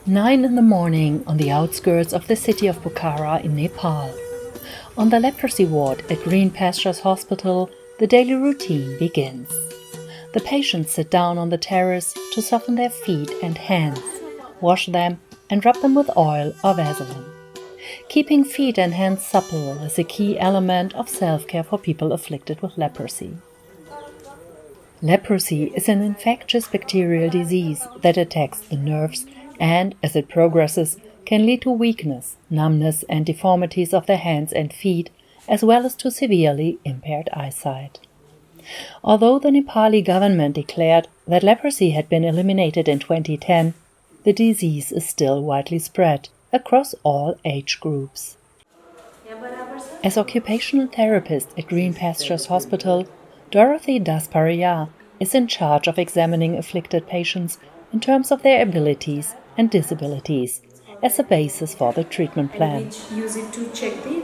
9 in the morning on the outskirts of the city of Pokhara in Nepal. On the leprosy ward at Green Pastures Hospital, the daily routine begins. The patients sit down on the terrace to soften their feet and hands, wash them and rub them with oil or Vaseline. Keeping feet and hands supple is a key element of self-care for people afflicted with leprosy. Leprosy is an infectious bacterial disease that attacks the nerves and, as it progresses, can lead to weakness, numbness and deformities of the hands and feet, as well as to severely impaired eyesight. Although the Nepali government declared that leprosy had been eliminated in 2010, the disease is still widely spread across all age groups. As occupational therapist at Green Pastures Hospital, Dorothy Pariyar is in charge of examining afflicted patients in terms of their abilities and disabilities as a basis for the treatment plan. We use it to check the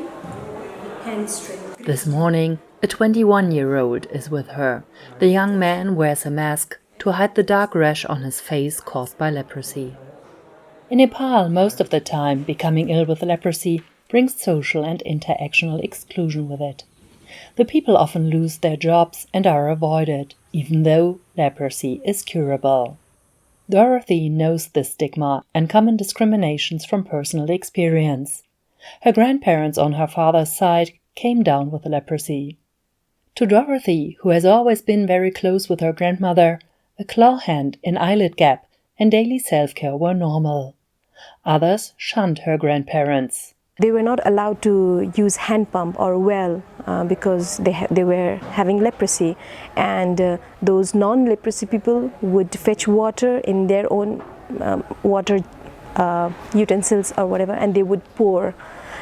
hand strength. This morning, a 21-year-old is with her. The young man wears a mask to hide the dark rash on his face caused by leprosy. In Nepal, most of the time, becoming ill with leprosy brings social and interactional exclusion with it. The people often lose their jobs and are avoided, even though leprosy is curable. Dorothy knows this stigma and common discriminations from personal experience. Her grandparents on her father's side came down with leprosy. To Dorothy, who has always been very close with her grandmother, a claw hand, an eyelid gap, and daily self-care were normal. Others shunned her grandparents. They were not allowed to use hand pump or well because they were having leprosy, and those non-leprosy people would fetch water in their own water utensils or whatever, and they would pour.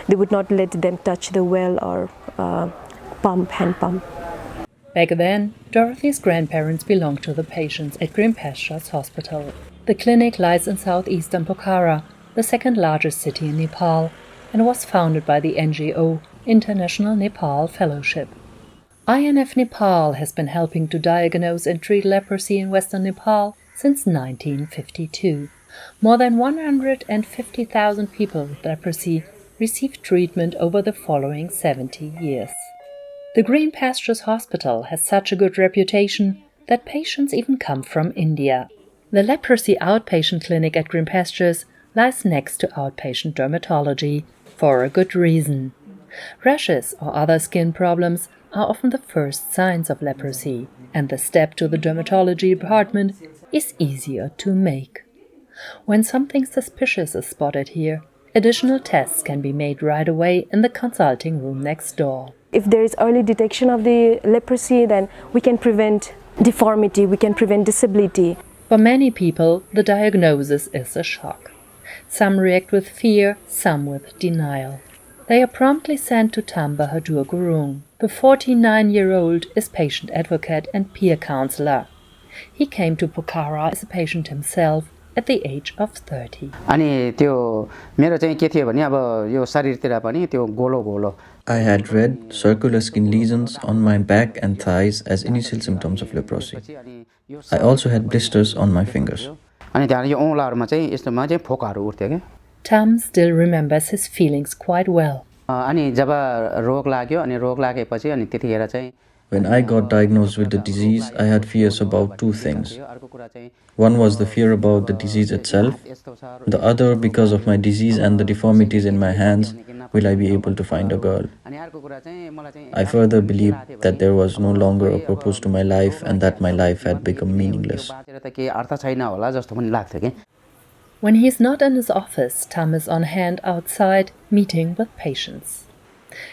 They would not let them touch the well or hand pump. Back then, Dorothy's grandparents belonged to the patients at Green Pastures Hospital. The clinic lies in southeastern Pokhara, the second largest city in Nepal, and was founded by the NGO International Nepal Fellowship. INF Nepal has been helping to diagnose and treat leprosy in western Nepal since 1952. More than 150,000 people with leprosy received treatment over the following 70 years. The Green Pastures Hospital has such a good reputation that patients even come from India. The leprosy outpatient clinic at Green Pastures lies next to outpatient dermatology, for a good reason. Rashes or other skin problems are often the first signs of leprosy, and the step to the dermatology department is easier to make. When something suspicious is spotted here, additional tests can be made right away in the consulting room next door. If there is early detection of the leprosy, then we can prevent deformity, we can prevent disability. For many people, the diagnosis is a shock. Some react with fear, some with denial. They are promptly sent to Tham, Bahadur, Gurung. The 49-year-old is patient advocate and peer counselor. He came to Pokhara as a patient himself at the age of 30. I had red, circular skin lesions on my back and thighs as initial symptoms of leprosy. I also had blisters on my fingers. Tham still remembers his feelings quite well. When I got diagnosed with the disease, I had fears about two things. One was the fear about the disease itself. The other, because of my disease and the deformities in my hands, will I be able to find a girl? I further believed that there was no longer a purpose to my life and that my life had become meaningless. When he is not in his office, Tham is on hand outside, meeting with patients.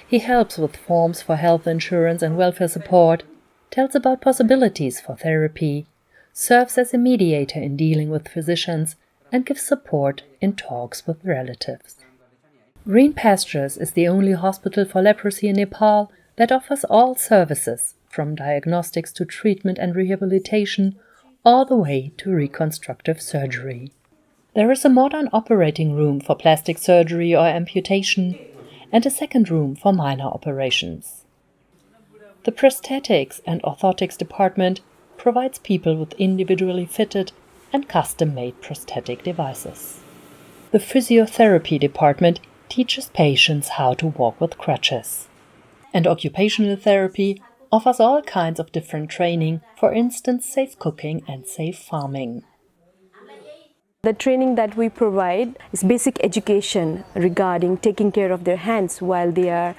He helps with forms for health insurance and welfare support, tells about possibilities for therapy, serves as a mediator in dealing with physicians, and gives support in talks with relatives. Green Pastures is the only hospital for leprosy in Nepal that offers all services, from diagnostics to treatment and rehabilitation, all the way to reconstructive surgery. There is a modern operating room for plastic surgery or amputation, and a second room for minor operations. The prosthetics and orthotics department provides people with individually fitted and custom-made prosthetic devices. The physiotherapy department teaches patients how to walk with crutches. And occupational therapy offers all kinds of different training, for instance, safe cooking and safe farming. The training that we provide is basic education regarding taking care of their hands while they are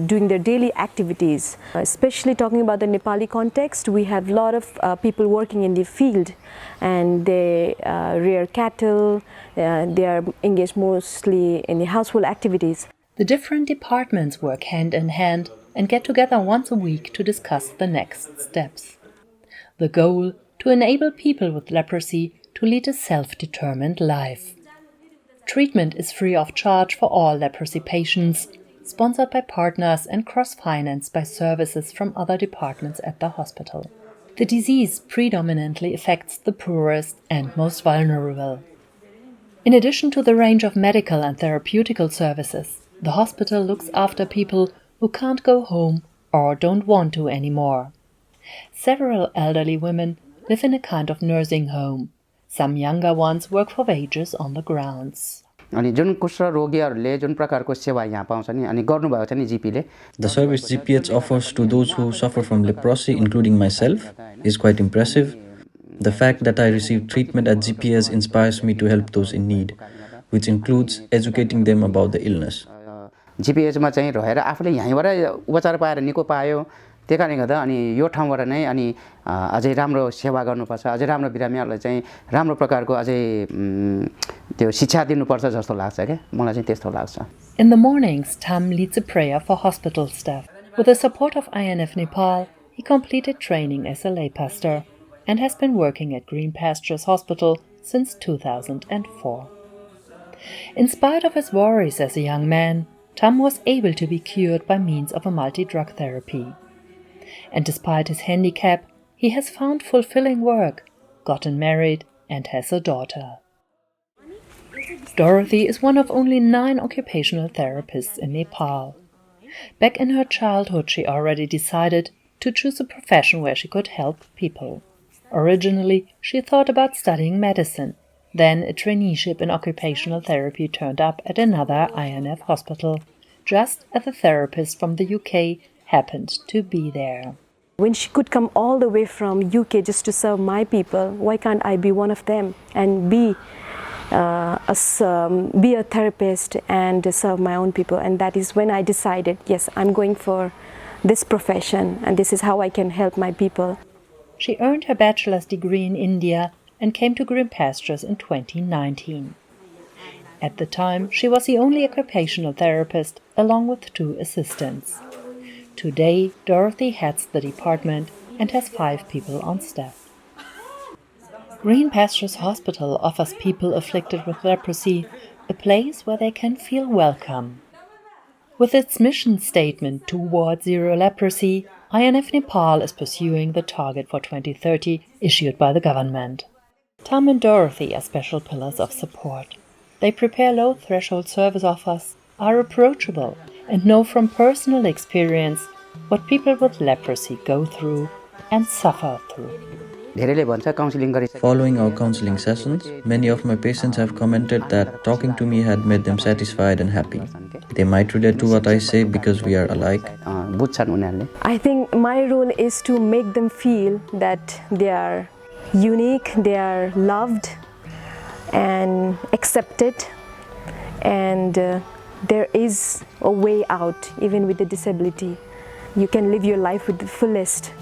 doing their daily activities. Especially talking about the Nepali context, we have a lot of people working in the field, and they rear cattle, they are engaged mostly in the household activities. The different departments work hand in hand and get together once a week to discuss the next steps. The goal: to enable people with leprosy to lead a self-determined life. Treatment is free of charge for all leprosy patients, sponsored by partners and cross-financed by services from other departments at the hospital. The disease predominantly affects the poorest and most vulnerable. In addition to the range of medical and therapeutical services, the hospital looks after people who can't go home or don't want to anymore. Several elderly women live in a kind of nursing home. Some younger ones work for wages on the grounds. The service GPH offers to those who suffer from leprosy, including myself, is quite impressive. The fact that I receive treatment at GPH inspires me to help those in need, which includes educating them about the illness. GPH मा चाहिँ रहेर आफूले यहीँबाट उपचार पाएर निको पायो, त्यसकारणले गर्दा अनि यो ठाउँबाट नै अनि अझै राम्रो सेवा गर्नुपर्छ, अझै राम्रो बिरामीहरूलाई चाहिँ राम्रो प्रकारको अझै त्यो शिक्षा दिनुपर्छ जस्तो लाग्छ के मलाई चाहिँ त्यस्तो लाग्छ. In the mornings, Tham leads a prayer for hospital staff. With the support of INF Nepal, he completed training as a lay pastor and has been working at Green Pastures Hospital since 2004. In spite of his worries as a young man, Tham was able to be cured by means of a multi-drug therapy. And despite his handicap, he has found fulfilling work, gotten married, and has a daughter. Dorothy is one of only 9 occupational therapists in Nepal. Back in her childhood, she already decided to choose a profession where she could help people. Originally, she thought about studying medicine. Then a traineeship in occupational therapy turned up at another INF hospital, just as a therapist from the UK happened to be there. When she could come all the way from UK just to serve my people, why can't I be one of them and be a therapist and serve my own people? And that is when I decided, yes, I'm going for this profession and this is how I can help my people. She earned her bachelor's degree in India and came to Green Pastures in 2019. At the time, she was the only occupational therapist, along with 2 assistants. Today, Dorothy heads the department and has 5 people on staff. Green Pastures Hospital offers people afflicted with leprosy a place where they can feel welcome. With its mission statement toward zero leprosy, INF Nepal is pursuing the target for 2030 issued by the government. Tham and Dorothy are special pillars of support. They prepare low-threshold service offers, are approachable, and know from personal experience what people with leprosy go through and suffer through. Following our counseling sessions, many of my patients have commented that talking to me had made them satisfied and happy. They might relate to what I say because we are alike. I think my role is to make them feel that they are unique, they are loved and accepted, and there is a way out even with the disability. You can live your life with the fullest.